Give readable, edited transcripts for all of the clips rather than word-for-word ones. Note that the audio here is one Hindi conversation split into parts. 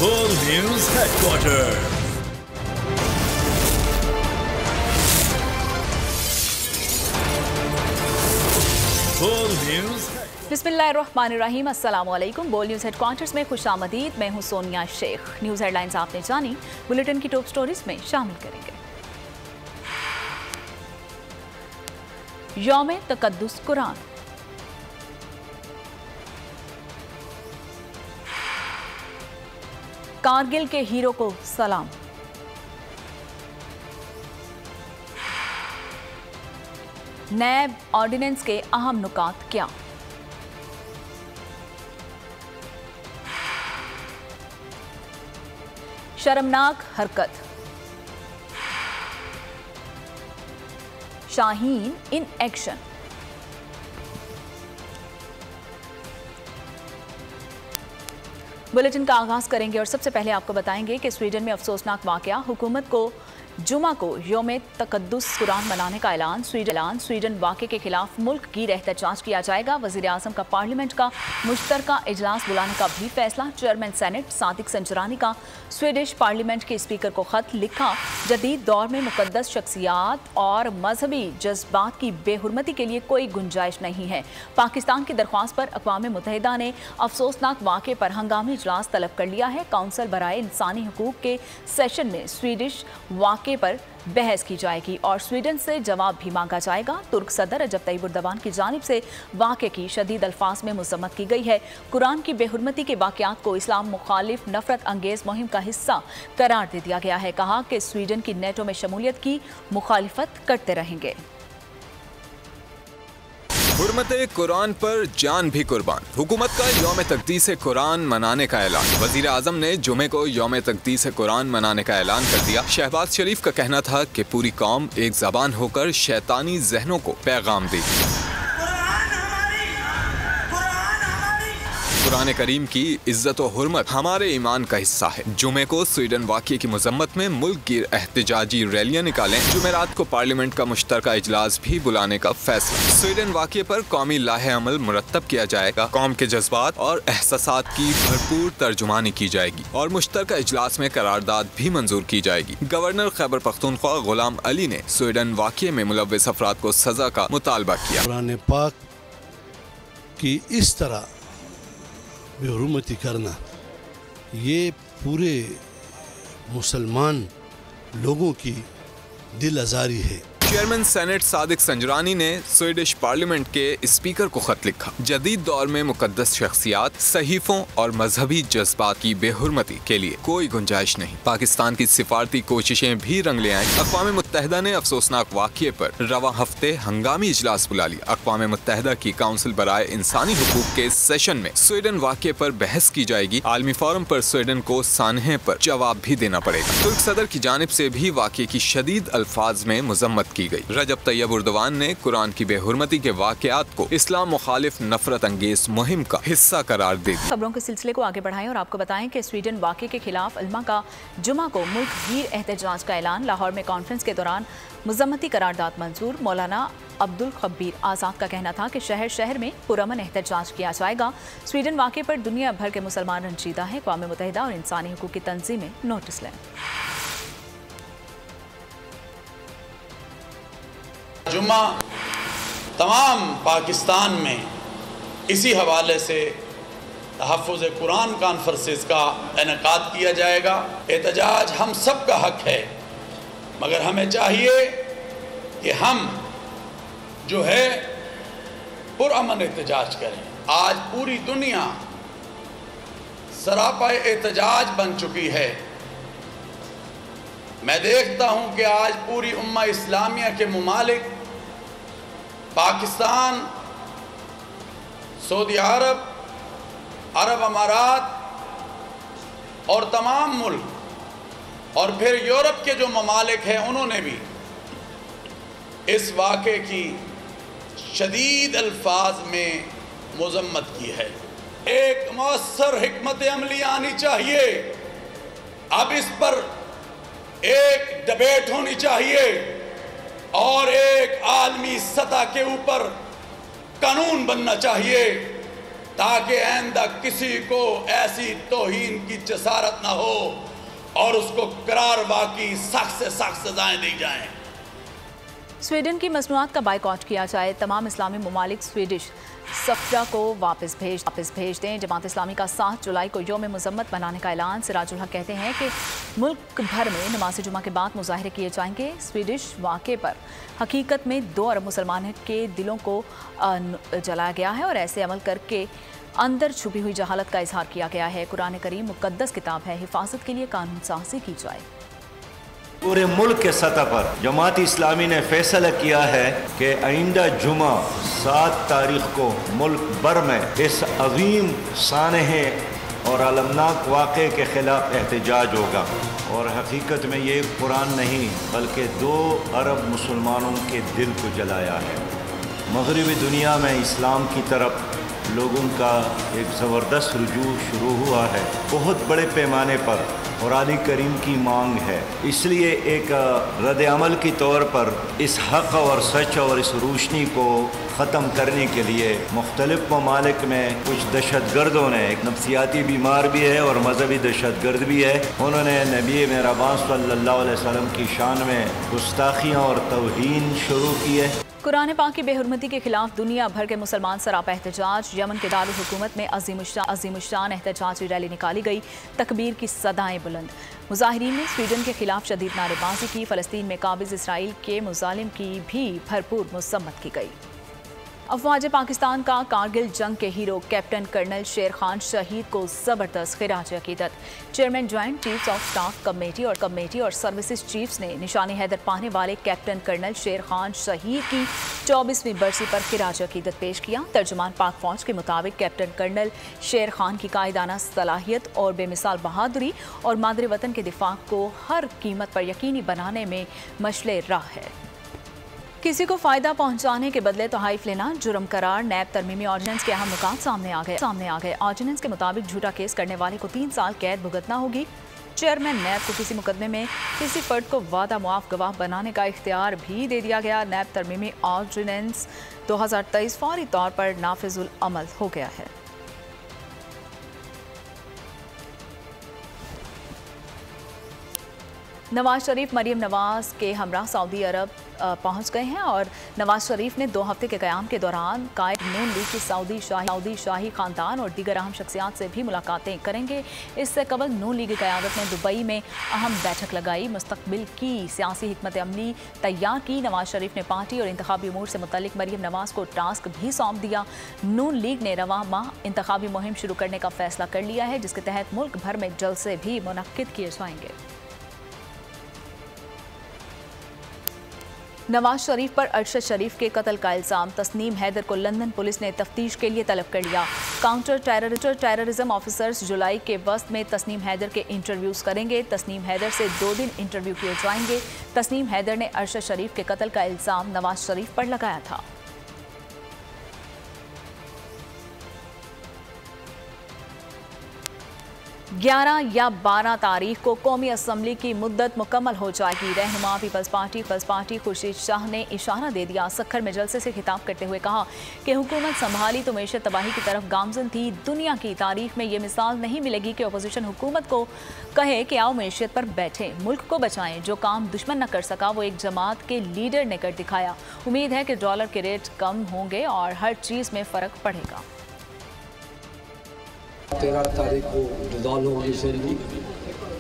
World News Headquarters. World News. बिस्मिल्लाहिर्रहमानिर्रहीम, अस्सलाम वालेकुम। बोल न्यूज़ हेडक्वार्टर्स में खुशामदीद। मैं हूं सोनिया शेख। न्यूज़ हेडलाइंस आपने जानी, बुलेटिन की टॉप स्टोरीज में शामिल करेंगे। यौम तकद्दुस कुरान, कारगिल के हीरो को सलाम, नैब ऑर्डिनेंस के अहम नुकात क्या, शर्मनाक हरकत, शाहीन इन एक्शन। बुलेटिन का आगाज करेंगे और सबसे पहले आपको बताएंगे कि स्वीडन में अफसोसनाक वाकया, हुकूमत को जुमा को यौम तकद्दुस कुरान मनाने का ऐलान। स्वीडन वाक़े के खिलाफ मुल्क गिर एहतजाज किया जाएगा। वज़ीर आज़म का पार्लियामेंट का मुश्तरका इजलास बुलाने का भी फैसला। चेयरमैन सेनेट सादिक संजरानी का स्वीडिश पार्लियामेंट के स्पीकर को खत लिखा। जदीद दौर में मुकद्दस शख्सियात और मजहबी जज्बात की बेहुरमती के लिए कोई गुंजाइश नहीं है। पाकिस्तान की दरख्वास्त पर अक़वाम मुत्तहिदा ने अफसोसनाक वाक़े पर हंगामी इजलास तलब कर लिया है। काउंसिल बराए इंसानी हुकूक के सेशन में स्वीडिश वाक़े पर बहस की जाएगी और स्वीडन से जवाब भी मांगा जाएगा। तुर्क सदर रजब तय्यब एर्दोगान की जानिब से वाक़े की शदीद अल्फाज में मज़म्मत की गई है। कुरान की बेहुरमती के वाक़यात को इस्लाम मुखालिफ नफरत अंगेज मुहिम का हिस्सा करार दे दिया गया है। कहा कि स्वीडन की नेटो में शमूलियत की मुखालिफत करते रहेंगे। हुर्मते कुरान पर जान भी कुर्बान, हुकूमत का यौम तकदीस कुरान मनाने का ऐलान। वज़ीर आज़म ने जुमे को यौम तकदीस कुरान मनाने का ऐलान कर दिया। शहबाज शरीफ का कहना था कि पूरी कौम एक ज़बान होकर शैतानी जहनों को पैगाम देगी। कुरान करीम की इज्जत और हुर्मत हमारे ईमान का हिस्सा है। जुमे को स्वीडन वाक़े की मजम्मत में मुल्क गिर एहतजाजी रैलियां निकालें। जुमेरात को पार्लियामेंट का मुश्तरका इजलास भी बुलाने का फैसला। स्वीडन वाक़े पर कौमी लाहे अमल मुरत्तब किया जाएगा। कौम के जज्बात और एहसासात की भरपूर तर्जुमानी की जाएगी और मुश्तरका इजलास में करारदाद भी मंजूर की जाएगी। गवर्नर खैबर पख्तूनख्वा गुलाम अली ने स्वीडन वाक़े में मुलव्विस अफराद को सजा का मुतालबा किया। कुरान पाक की इस तरह बेहुरमती करना ये पूरे मुसलमान लोगों की दिल आज़ारी है। चेयरमैन सेनेट सादिक संजरानी ने स्वीडिश पार्लियामेंट के स्पीकर को खत लिखा। जदीद दौर में मुकद्दस शख्सियात, सहीफों और मजहबी जज्बात की बेहुरमती के लिए कोई गुंजाइश नहीं। पाकिस्तान की सिफारती कोशिशें भी रंग ले आईं। अक़वाम मुत्तहिदा ने अफसोसनाक वाक़े पर रवा हफ्ते हंगामी इजलास बुला लिया। अक़वाम मुत्तहिदा की काउंसिल बराए इंसानी हुकूक के सेशन में स्वीडन वाक़े पर बहस की जाएगी। आलमी फोरम पर स्वीडन को सानहे पर जवाब भी देना पड़ेगा। तुर्क सदर की जानिब से भी वाक़े की शदीद अल्फाज में मजम्मत की गई। रजब तय्यब एर्दोगान ने कुरान की बेहुरमती के वाक़यात को इस्लाम मुखालिफ नफरत अंगेज मुहिम का हिस्सा करार दे दिया। खबरों के सिलसिले को आगे बढ़ाएं और आपको बताएं कि स्वीडन वाक़े के खिलाफ उलमा का जुमा को मुल्क गिर एहतजाज का ऐलान। लाहौर में कॉन्फ्रेंस के दौरान मुज़म्मती करारदाद मंजूर। मौलाना अब्दुल खब्बीर आज़ाद का कहना था कि शहर शहर में पुरअमन एहतजाज किया जाएगा। स्वीडन वाक़े पर दुनिया भर के मुसलमान रंजीदा हैं। अक़वाम मुत्तहिदा और इंसानी हुकूक की तंजीमें नोटिस लें। जुम्मा तमाम पाकिस्तान में इसी हवाले से तहफ़्फ़ुज़ कुरान कॉन्फ्रेंसेस का इनेकाद किया जाएगा। एहतजाज हम सब का हक है, मगर हमें चाहिए कि हम जो है पुरअमन एहतजाज करें। आज पूरी दुनिया सरापा एहतजाज बन चुकी है। मैं देखता हूँ कि आज पूरी उम्मा इस्लामिया के मुमालिक, पाकिस्तान, सऊदी अरब, अरब अमारात और तमाम मुल्क और फिर यूरोप के जो ममालिक हैं उन्होंने भी इस वाक़े की शदीद अल्फाज में मज़म्मत की है। एक मौसर हिकमत अमली आनी चाहिए। अब इस पर एक डिबेट होनी चाहिए और एक आलमी सतह के ऊपर कानून बनना चाहिए ताकि आइंदा किसी को ऐसी तौहीन की जसारत ना हो और उसको करार वाकई सख्त से सख्त सजाएं दी जाएं। स्वीडन की मसनूआत का बाइकआउट किया जाए, तमाम इस्लामी ममालिक स्वीडिश सफ्रा को वापस भेज दें। जमात इस्लामी का 7 जुलाई को यौम मुज़म्मत मनाने का ऐलान। सिराजुल हक कहते हैं कि मुल्क भर में नमाज जुमा के बाद मुजाहरे किए जाएंगे। स्वीडिश वाक़े पर हकीकत में 2 अरब मुसलमानों के दिलों को जलाया गया है और ऐसे अमल करके अंदर छुपी हुई जहालत का इजहार किया गया है। कुरान करीम मुकद्दस किताब है, हिफाजत के लिए कानून साज़ी की जाए। पूरे मुल्क के सतह पर जमात इस्लामी ने फैसला किया है कि आइंदा जुमा 7 तारीख को मुल्क भर में इस अजीम सानहे और अलमनाक वाक़े के ख़िलाफ़ एहतजाज होगा। और हकीकत में ये कुरान नहीं बल्कि 2 अरब मुसलमानों के दिल को जलाया है। मगरबी दुनिया में इस्लाम की तरफ लोगों का एक ज़बरदस्त रुजू शुरू हुआ है, बहुत बड़े पैमाने पर कुरान करीम की मांग है। इसलिए एक रद्द-ए-अमल की तौर पर इस हक़ और सच और इस रोशनी को ख़त्म करने के लिए मुख्तलिफ ममालिक में कुछ दहशतगर्दों ने, एक नफ्सियाती बीमार भी है और मजहबी दहशतगर्द भी है, उन्होंने नबी मेहरबान सल्लल्लाहु अलैहि वसल्लम की शान में गुस्ताखियाँ और तौहीन शुरू की है। कुरान पाक की बेहुरमती के खिलाफ दुनिया भर के मुसलमान सरापा एहतजाज। यमन के दारुल हुकूमत में अजीमुश्शान एहतजाजी रैली निकाली गई, तकबीर की सदाएं बुलंद। मुजाहिरीन ने स्वीडन के खिलाफ शदीद नारेबाजी की। फ़लस्तीन में काबिज़ इसराइल के मुजालिम की भी भरपूर मसम्मत की गई। अफवाज पाकिस्तान का कारगिल जंग के हीरो कैप्टन कर्नल शेर खान शहीद को ज़बरदस्त खिराज अकीदत। Chairman joint chiefs of staff committee और सर्विसेज चीफ्स ने निशानी हैदर पाने वाले कैप्टन कर्नल शेर खान शहीद की 24वीं बरसी पर खिराज अकीदत पेश किया। तर्जुमान पाक फौज के मुताबिक कैप्टन कर्नल शेर खान की कायदाना सलाहियत और बेमिसाल बहादुरी और मादरे वतन के दिफा को हर कीमत पर यकीनी बनाने में मशले राह है। किसी को फायदा पहुंचाने के बदले तोहाइफ लेना जुर्म करार। नैब तरमीमी ऑर्डिनेंस के अहम नुकात सामने आ गए। ऑर्डिनेंस के मुताबिक झूठा केस करने वाले को 3 साल कैद भुगतना होगी। चेयरमैन नैब को किसी मुकदमे में किसी फर्द को वादा मुआफ गवाह बनाने का इख्तियार भी दे दिया गया। नैब तरमीमी ऑर्डिनेंस 2023 फौरी तौर पर नाफिजुल अमल हो गया है। नवाज शरीफ मरियम नवाज के हमरा सऊदी अरब पहुंच गए हैं और नवाज शरीफ ने 2 हफ्ते के क़याम के दौरान कायद नून लीग की सऊदी शाही ख़ानदान और दीगर अहम शख्सियात से भी मुलाकातें करेंगे। इससे कबल नून लीग की क़यादत ने दुबई में अहम बैठक लगाई, मुस्तकबिल की सियासी हिकमत अमली तैयार की। नवाज शरीफ ने पार्टी और इंतखाबी उमूर से मुतल्लिक मरियम नवाज को टास्क भी सौंप दिया। नून लीग ने रवां माह इंतखाबी मुहिम शुरू करने का फैसला कर लिया है, जिसके तहत मुल्क भर में जलसे भी मुनक्किद किए जाएंगे। नवाज शरीफ पर अरशद शरीफ के कत्ल का इल्ज़ाम। तस्नीम हैदर को लंदन पुलिस ने तफ्तीश के लिए तलब कर लिया। काउंटर टेररिज्म ऑफिसर्स जुलाई के वस्त में तस्नीम हैदर के इंटरव्यूज़ करेंगे। तस्नीम हैदर से 2 दिन इंटरव्यू किए जाएंगे। तस्नीम हैदर ने अरशद शरीफ के कत्ल का इल्ज़ाम नवाज शरीफ पर लगाया था। 11 या 12 तारीख को कौमी असम्बली की मुद्दत मुकम्मल हो जाएगी। रहनुमा पीपल्स पार्टी खुर्शीद शाह ने इशारा दे दिया। सखर में जलसे से खिताब करते हुए कहा कि हुकूमत संभाली तो मैशत तबाही की तरफ गामजन थी। दुनिया की तारीख में ये मिसाल नहीं मिलेगी कि अपोजिशन हुकूमत को कहे कि आओ मैशत पर बैठे, मुल्क को बचाएं। जो काम दुश्मन न कर सका वो एक जमात के लीडर ने कर दिखाया। उम्मीद है कि डॉलर के रेट कम होंगे और हर चीज़ में फ़र्क पड़ेगा। 13 तारीख को डिज़ॉल्व होगी असेंबली।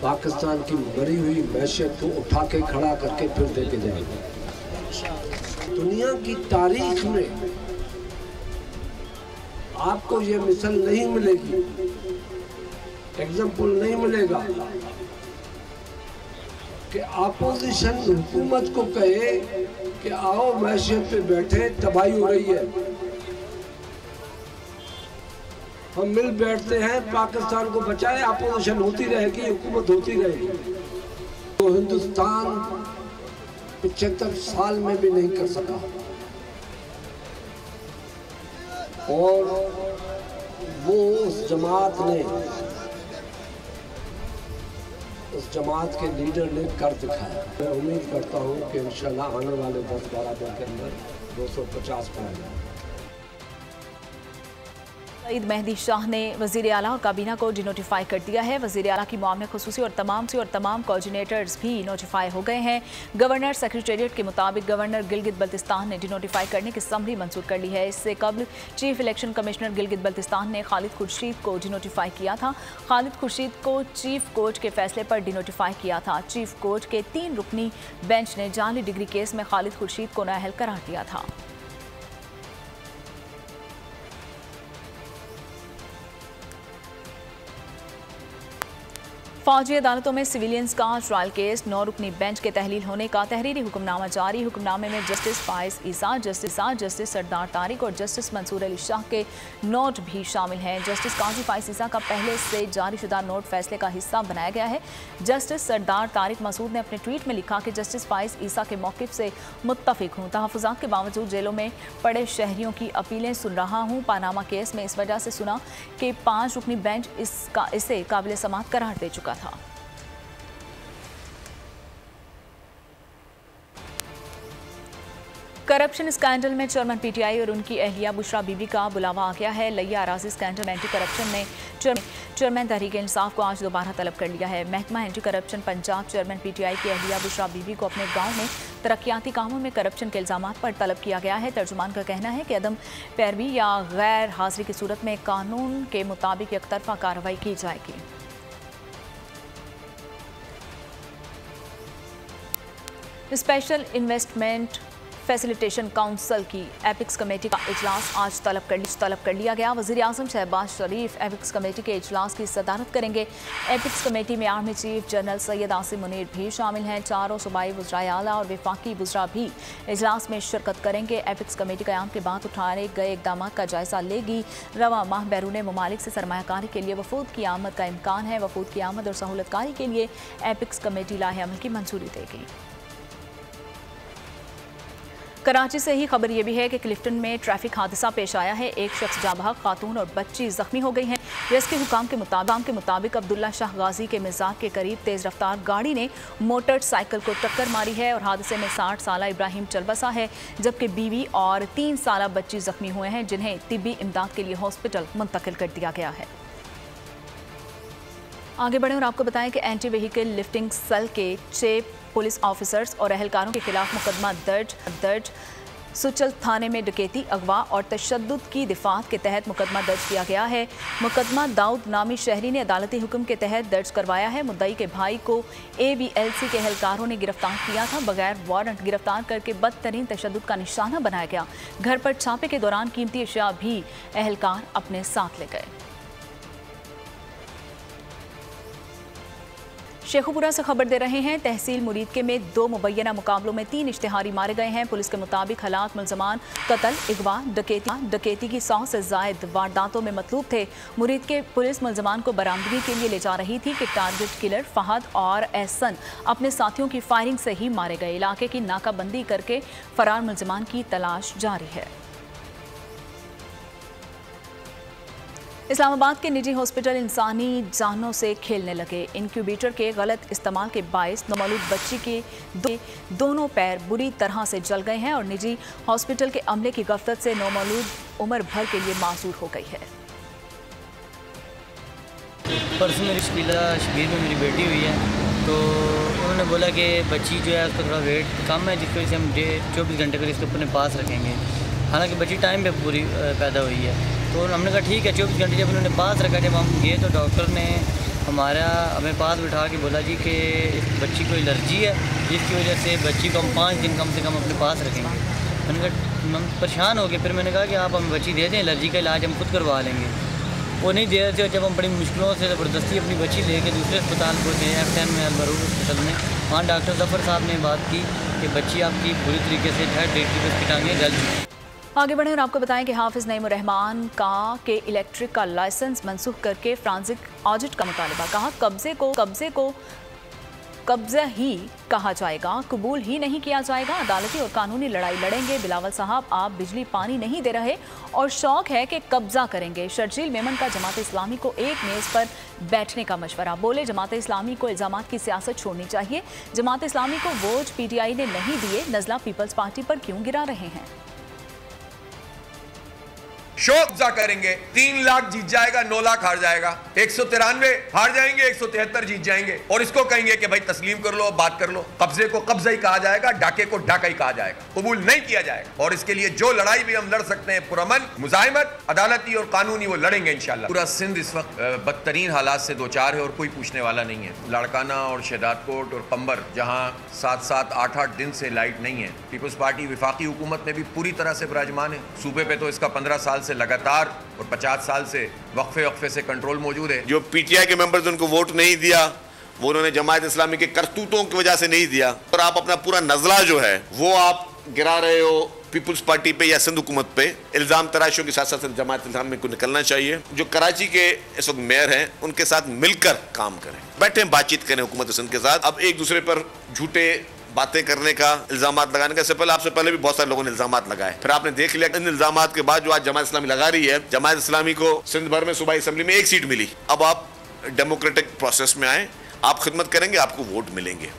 पाकिस्तान की मरी हुई मैशत को उठा के खड़ा करके फिर देके जाएंगे। दुनिया की तारीख में आपको ये मिसाल नहीं मिलेगी, एग्जाम्पल नहीं मिलेगा कि अपोजिशन हुकूमत को कहे कि आओ मैशत पे बैठे, तबाही हो रही है, हम मिल बैठते हैं, पाकिस्तान को बचाए, अपोजिशन होती रहेगी, हुकूमत होती रहेगी। तो हिंदुस्तान 75 साल में भी नहीं कर सका और वो उस जमात के लीडर ने कर दिखाया। मैं उम्मीद करता हूँ कि इंशाल्लाह आने वाले 10-12 दिन के अंदर 250 पाएंगे। सईद मेहदी शाह ने वज़ीर आला और काबीना को डिनोटिफाई कर दिया है। वज़ीर आला की मामले खुसूसी और तमाम कोऑर्डिनेटर्स भी नोटिफाई हो गए हैं। गवर्नर सेक्रेटेरिएट के मुताबिक गवर्नर गिलगित बल्तिस्तान ने डिनोटिफाई करने की समरी मंजूर कर ली है। इससे कबल chief election commissioner Gilgit Baltistan ने खालिद खुर्शीद को डिनोटिफाई किया था। खालिद खुर्शीद को चीफ कोर्ट के फैसले पर डिनोटिफाई किया था। चीफ कोर्ट के 3 रुकनी बेंच ने जाली डिग्री केस में खालिद खुर्शीद को नाअहल करार दिया था। फौजी अदालतों में सिविलियंस का ट्रायल केस 9 रुकनी बेंच के तहलील होने का तहरीरी हुक्मनामा जारी। हुक्मनामे में जस्टिस फाइज ईसा, जस्टिस सरदार तारिक और जस्टिस मंसूर अली शाह के नोट भी शामिल हैं। जस्टिस काजी फाइज ईसा का पहले से जारी शुदा नोट फैसले का हिस्सा बनाया गया है। जस्टिस सरदार तारिक मसूद ने अपने ट्वीट में लिखा कि जस्टिस फाइज ईसा के मौक़िफ़ से मुत्तफ़िक़ हूँ। तहफ़्फ़ुज़ात के बावजूद जेलों में पड़े शहरियों की अपीलें सुन रहा हूँ। पानामा केस में इस वजह से सुना कि 5 रुकनी बेंच इसे काबिल समाअत करार दे चुका था। करप्शन स्कैंडल में चेयरमैन पीटीआई और उनकी अहलिया बुशरा बीबी का बुलावा आ गया है। लिया अराज़ी स्कैंडल एंटी करप्शन ने चेयरमैन तहरीक इंसाफ को आज दोबारा तलब कर लिया है। महकमा anti corruption Punjab chairman PTI की अहलिया बुशरा बीबी को अपने गाँव में तरक्याती कामों में करप्शन के इल्ज़ामात पर तलब किया गया है। तर्जुमान का कहना है कि अदम पैरवी या गैर हाजिरी की सूरत में कानून के मुताबिक एकतरफा कार्रवाई की जाएगी। स्पेशल इन्वेस्टमेंट फैसिलिटेशन काउंसिल की एपिक्स कमेटी का इजलास आज तलब कर लिया गया। वज़ीर आज़म शहबाज शरीफ एपिक्स कमेटी के इजलास की सदारत करेंगे। एपिक्स कमेटी में army chief general Syed Asim Munir भी शामिल हैं। 4 सूबाई वज़राए आला और वफाकी वज़रा भी इजलास में शिरकत करेंगे। एपिक्स कमेटी क़याम के बाद उठाए गए इक़दाम का जायज़ा लेगी। रवा माह बैरून ममालिक से सरमायाकारी के लिए वफूद की आमद का इम्कान है। वफूद की आमद और सहूलतकारी के लिए एपिक्स कमेटी लाहे अमल की मंजूरी देगी। कराची से ही खबर यह भी है कि क्लिफ्टन में ट्रैफिक हादसा पेश आया है। एक शख्स जाबाग, खातून और बच्ची जख्मी हो गई हैं। रेस्क्यू हुकाम के मुताबिक अब्दुल्ला शाह गाजी के मिजाक के करीब तेज़ रफ्तार गाड़ी ने मोटरसाइकिल को टक्कर मारी है और हादसे में 60 साला इब्राहिम चलबसा है, जबकि बीवी और 3 साला बच्ची जख्मी हुए हैं, जिन्हें तिब्बी इमदाद के लिए हॉस्पिटल मुंतकिल कर दिया गया है। आगे बढ़ें और आपको बताएं कि एंटी व्हीकल लिफ्टिंग सेल के 6 पुलिस ऑफिसर्स और अहलकारों के खिलाफ मुकदमा दर्ज। सुचल थाने में डकैती, अगवा और तशद्दुद की दिफात के तहत मुकदमा दर्ज किया गया है। मुकदमा दाऊद नामी शहरी ने अदालती हुक्म के तहत दर्ज करवाया है। मुद्दई के भाई को AVLC के एहलकारों ने गिरफ्तार किया था। बगैर वारंट गिरफ्तार करके बदतरीन तशद्दुद का निशाना बनाया गया। घर पर छापे के दौरान कीमती अशिया भी एहलकार अपने साथ ले गए। शेखुपुरा से खबर दे रहे हैं। तहसील मुरीदके में 2 मुबैना मुकाबलों में 3 इश्तिहारी मारे गए हैं। पुलिस के मुताबिक हालात मुल्ज़मान कत्ल, अगवा, डकैती की 100 से ज़ायद वारदातों में मतलूब थे। मुरीदके पुलिस मुल्ज़मान को बरामदगी के लिए ले जा रही थी कि टारगेट किलर फहद और एहसन अपने साथियों की फायरिंग से ही मारे गए। इलाके की नाकाबंदी करके फरार मुल्ज़मान की तलाश जारी है। इस्लामाबाद के निजी हॉस्पिटल इंसानी जानों से खेलने लगे। इंक्यूबेटर के गलत इस्तेमाल के बायस नौमौलूद बच्ची के दोनों पैर बुरी तरह से जल गए हैं और निजी हॉस्पिटल के अमले की गफलत से नौमौलूद उम्र भर के लिए मासूर हो गई है। परसों मेरी शबीर में मेरी बेटी हुई है, तो उन्होंने बोला कि बच्ची जो है उसका थोड़ा वेट कम है, जिसकी वजह से हम 24 घंटे कर इसको अपने पास रखेंगे। हालांकि बच्ची टाइम पे पूरी पैदा हुई है, तो हमने कहा ठीक है 24 घंटे जब उन्होंने पास रखा। जब हम गए तो डॉक्टर ने हमें पास बिठा के बोला जी कि इस बच्ची को एलर्जी है, जिसकी वजह से बच्ची को हम 5 दिन कम से कम अपने पास रखेंगे। मैंने कहा हम परेशान हो गए। फिर मैंने कहा कि आप हमें बच्ची दे दें, एलर्जी का इलाज हम खुद करवा लेंगे। वो नहीं दे रहे थे। जब हम बड़ी मुश्किलों से ज़बरदस्ती अपनी बच्ची लेके दूसरे अस्पताल को गए, F10 में अलबरूर हॉस्पिटल में, वहाँ डॉक्टर ज़फ़र साहब ने बात की कि बच्ची आपकी पूरी तरीके से डायरेक्टली उसकी टांगें जल चुकी। आगे बढ़ें और आपको बताएं कि हाफिज़ नईमुर रहमान का के इलेक्ट्रिक का लाइसेंस मनसूख करके फ्रांसिक ऑडिट का मुतालबा। कहा कब्जे को कब्जा ही कहा जाएगा, कबूल ही नहीं किया जाएगा। अदालती और कानूनी लड़ाई लड़ेंगे। बिलावल साहब आप बिजली पानी नहीं दे रहे और शौक है कि कब्जा करेंगे। शर्जील मेमन का जमात इस्लामी को एक मेज़ पर बैठने का मशवरा। बोले जमात इस्लामी को इल्ज़ामात की सियासत छोड़नी चाहिए। जमात इस्लामी को वोट PTI ने नहीं दिए, नज़ला पीपल्स पार्टी पर क्यों गिरा रहे हैं। शो कब्जा करेंगे। 3 लाख जीत जाएगा, 9 लाख हार जाएगा, 193 हार जाएंगे, 173 जीत जाएंगे और इसको कहेंगे कि भाई तस्लीम कर लो, बात कर लो। कब्जे को कब्जा ही कहा जाएगा, डाके को डाका ही कहा जाएगा, कबूल नहीं किया जाएगा। और इसके लिए जो लड़ाई भी हम लड़ सकते हैं पुरअमन, मुजाहिमत, अदालती और कानूनी, वो लड़ेंगे इंशाल्लाह। पूरा सिंध इस वक्त बदतरीन हालात से दो चार है और कोई पूछने वाला नहीं है। लाड़काना और शहदादकोट और कंबर, जहां 7-7, 8-8 दिन से लाइट नहीं है। पीपल्स पार्टी विफाकी हुकूमत में भी पूरी तरह से विराजमान है। सूबे पे तो इसका 15 साल से लगातार और 50 साल से वक्फे से कंट्रोल मौजूद है। जो पीटीआई के मेंबर्स उनको वोट नहीं दिया, वो उन्होंने जमात इस्लामी के करतूतों की वजह से नहीं दिया, और आप अपना पूरा नजला जो है वो आप गिरा रहे हो पीपुल्स पार्टी पे या सिंध हुकूमत पे। इल्जाम तराशियों के साथ साथ जमात इस्लामी को निकलना चाहिए। जो कराची के इस वक्त मेयर हैं उनके साथ मिलकर काम करें, बैठे बातचीत करें हुकूमत सिंध के साथ। अब एक दूसरे पर झूठे बातें करने का, इल्जाम लगाने का, आपसे पहले भी बहुत सारे लोगों ने इल्जाम लगाए, फिर आपने देख लिया इन इल्जाम के बाद जो आज जमात इस्लामी लगा रही है, जमात इस्लामी को सिंध भर में सूबाई असेंबली में 1 सीट मिली। अब आप डेमोक्रेटिक प्रोसेस में आए, आप खिदमत करेंगे, आपको वोट मिलेंगे।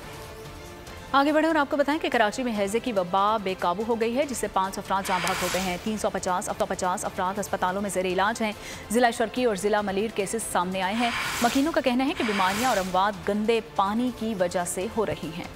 आगे बढ़े और आपको बताएं कि कराची में हैजे की वबा बेकाबू हो गई है, जिससे 5 अफराद जाँ बहक हो गए हैं। 350 अफराद अस्पतालों में ज़ेर इलाज हैं। ज़िला शर्की और ज़िला मलीर केसेस सामने आए हैं। मकीनों का कहना है कि बीमारियां और अमवात गंदे पानी की वजह से हो रही हैं।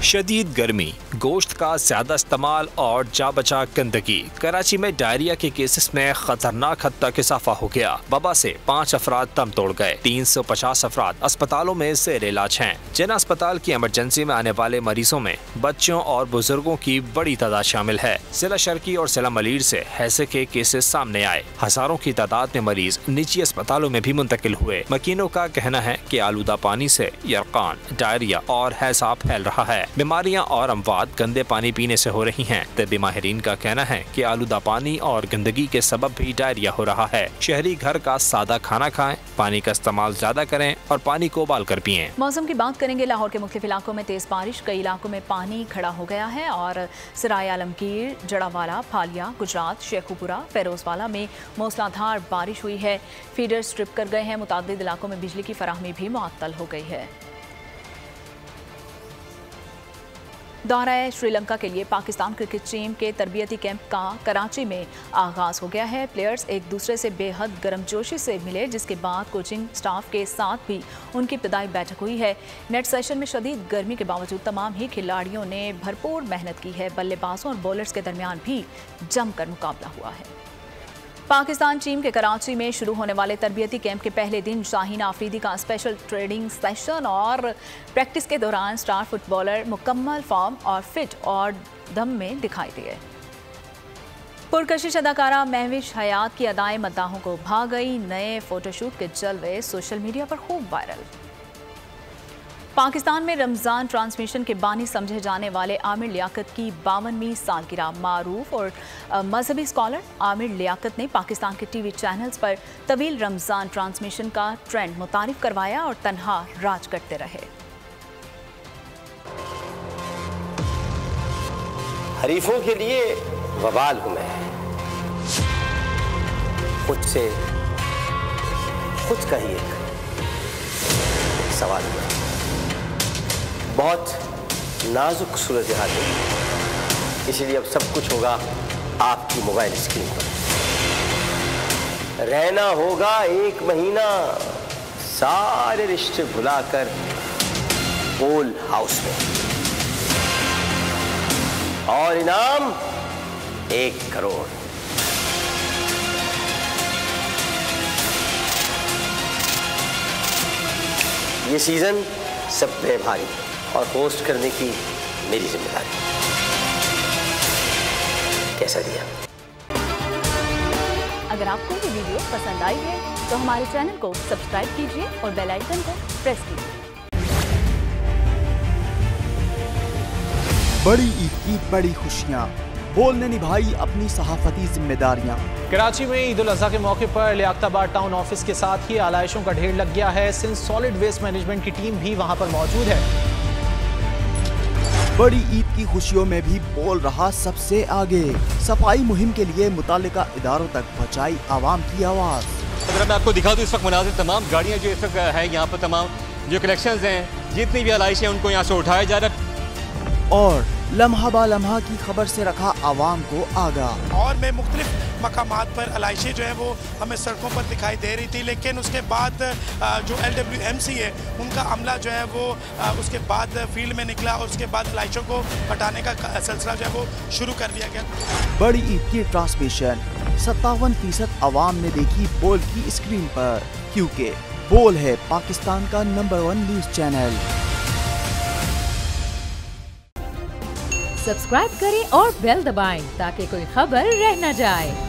शदीद गर्मी, गोश्त का ज्यादा इस्तेमाल और जा बचा गंदगी। कराची में डायरिया के केसेस में खतरनाक हद तक इजाफा हो गया। वबा से 5 अफराद दम तोड़ गए। 350 अफराद अस्पतालों में ज़ेर इलाज हैं। जिन अस्पताल की इमरजेंसी में आने वाले मरीजों में बच्चों और बुजुर्गों की बड़ी तादाद शामिल है। जिला शर्की और जिला मलीर से हैजे के केसेस सामने आए। हजारों की तादाद में मरीज निजी अस्पतालों में भी मुंतकिल हुए। मकीनों का कहना है कि आलूदा पानी से यरकान, डायरिया और हैजा फैल रहा है। बीमारियां और अमवात गंदे पानी पीने से हो रही हैं। तबी माहिरीन का कहना है कि आलूदा पानी और गंदगी के सबब भी डायरिया हो रहा है। शहरी घर का सादा खाना खाएं, पानी का इस्तेमाल ज्यादा करें और पानी को उबाल कर पिएं। मौसम की बात करेंगे। लाहौर के मुख्तलिफ इलाकों में तेज बारिश, कई इलाकों में पानी खड़ा हो गया है और सराय आलमगीर, जड़ावाला, फालिया, गुजरात, शेखुपुरा, फेरोजवाला में मूसलाधार बारिश हुई है। फीडर स्ट्रिप कर गए हैं। मुतादिद इलाकों में बिजली की फराहमी भी मुअत्तल हो गई है। दौरा श्रीलंका के लिए पाकिस्तान क्रिकेट टीम के तरबियती कैंप का कराची में आगाज हो गया है। प्लेयर्स एक दूसरे से बेहद गर्मजोशी से मिले, जिसके बाद कोचिंग स्टाफ के साथ भी उनकी इब्तदाई बैठक हुई है। नेट सेशन में शदीद गर्मी के बावजूद तमाम ही खिलाड़ियों ने भरपूर मेहनत की है। बल्लेबाजों और बॉलर्स के दरमियान भी जमकर मुकाबला हुआ है। पाकिस्तान टीम के कराची में शुरू होने वाले तरबियती कैंप के पहले दिन शाहीन आफरीदी का स्पेशल ट्रेनिंग सेशन और प्रैक्टिस के दौरान स्टार फुटबॉलर मुकम्मल फॉर्म और फिट और दम में दिखाई दिए। पुरकशिश अदाकारा महविश हयात की अदाएं मद्दाहों को भा गई। नए फोटोशूट के जलवे सोशल मीडिया पर खूब वायरल। पाकिस्तान में रमज़ान ट्रांसमिशन के बानी समझे जाने वाले आमिर लियाकत की 52वीं सालगिरह। मारूफ और मजहबी स्कॉलर आमिर लियाकत ने पाकिस्तान के टीवी चैनल्स पर तवील रमज़ान ट्रांसमिशन का ट्रेंड मुतारिफ करवाया और तन्हा राज करते रहे। हरीफों के लिए वबाल हूं मैं, खुद से खुद का ही एक सवाल हुआ। बहुत नाजुक सूरत हाल है, इसलिए अब सब कुछ होगा आपकी मोबाइल स्क्रीन पर। रहना होगा 1 महीना सारे रिश्ते भुलाकर ओल हाउस में, और इनाम 1 करोड़। ये सीजन सब पे भारी और होस्ट करने की मेरी जिम्मेदारी। कैसा दिया? अगर आपको ये वीडियो पसंद आई है तो हमारे चैनल को सब्सक्राइब कीजिए और बेल आइकन को प्रेस कीजिए। बड़ी ईद की बड़ी खुशियां, बोलने निभाई अपनी सहाफती जिम्मेदारियां। कराची में ईद उल अज़हा के मौके पर लियाकताबाद टाउन ऑफिस के साथ ही आलाइशों का ढेर लग गया है। सिंध सॉलिड वेस्ट मैनेजमेंट की टीम भी वहां पर मौजूद है। बड़ी ईद की खुशियों में भी बोल रहा सबसे आगे। सफाई मुहिम के लिए मुतालिका इदारों तक पहुंचाई आवाम की आवाज। अगर मैं आपको दिखा दूं इस वक्त मुनाजिर तमाम गाड़ियां जो इस वक्त है यहाँ पर, तमाम जो कलेक्शंस हैं, जितनी भी आलाइश हैं उनको यहाँ से उठाया जा रहा है। और लम्हा बा लम्हा की खबर से रखा आवाम को आगाह। और में मुख्तलिफ मकामात पर अलाइशें जो है वो हमें सड़कों पर दिखाई दे रही थी, लेकिन उसके बाद जो LWMC है उनका अमला जो है वो उसके बाद फील्ड में निकला और उसके बाद अलाइशों को हटाने का सिलसिला जो है वो शुरू कर दिया गया। बड़ी ईद की ट्रांसमिशन 57% आवाम ने देखी बोल की स्क्रीन पर, क्योंकि बोल है पाकिस्तान का नंबर 1 न्यूज चैनल। सब्सक्राइब करें और बेल दबाएं ताकि कोई खबर रह न जाए।